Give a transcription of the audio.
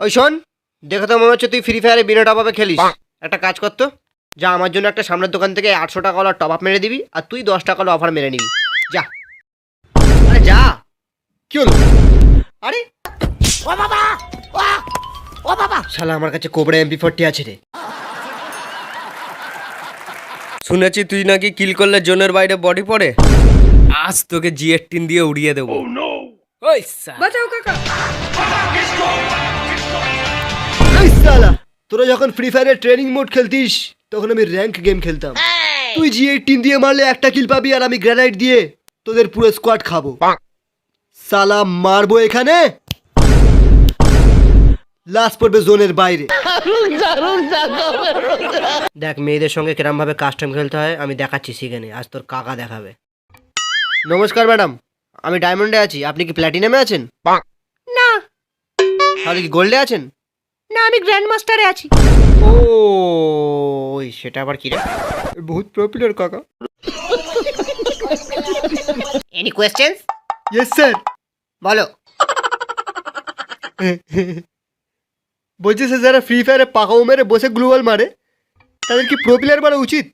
ওই শোন, দেখে তো মনে হচ্ছে তুই ফ্রি ফায়ারে বিনা টপ আপে খেলিস। একটা কাজ কর তো, যা আমার জন্য একটা সামনের দোকান থেকে 800 টাকা টপ আপ মেরে দিবি, আর তুই 10 টাকা অফার মেরে নিবি। যা, আরে যা। কি হলো? আরে ও বাবা, ও বাবা, শালা আমার কাছে কোবরা MP40 আছে রে। শুনেছি তুই নাকি কিল করলে জোনের বাইরে বডি পড়ে। আজ তোকে G18 দিয়ে উড়িয়ে দেবো। ওই বাঁচাও কাকা। এই শালা, তোরা যখন ফ্রি ফায়ারের ট্রেনিং মোড খেলতিস তখন আমি র্যাঙ্ক গেম খেলতাম। তুই G18 দিয়ে মারলে একটা কিল পাবি, আর আমি গ্রেনাইট দিয়ে তোদের পুরো স্কোয়াড খাবো। শালা মারবো এখানে, লাস্ট পড়বে জোনের বাইরে। দেখ মেয়েদের সঙ্গে কিরম ভাবে কাস্টম খেলতে হয় আমি দেখাচ্ছি, সেখানে আজ তোর কাকা দেখাবে। নমস্কার ম্যাডাম, আমি ডায়মন্ডে আছি, আপনি কি প্ল্যাটিনামে আছেন? না। তাহলে কি গোল্ডে আছেন? না, আমি গ্র্যান্ড মাস্টারে আছি। ও সেটা আবার কি রে? বহুত পপুলার কাকা। Any questions? Yes sir. বলো। বলছি স্যার, যারা ফ্রি ফায়ারে পাকাও মেরে বসে গ্লোবাল মারে তাদের কি প্রো প্লেয়ার বলা উচিত?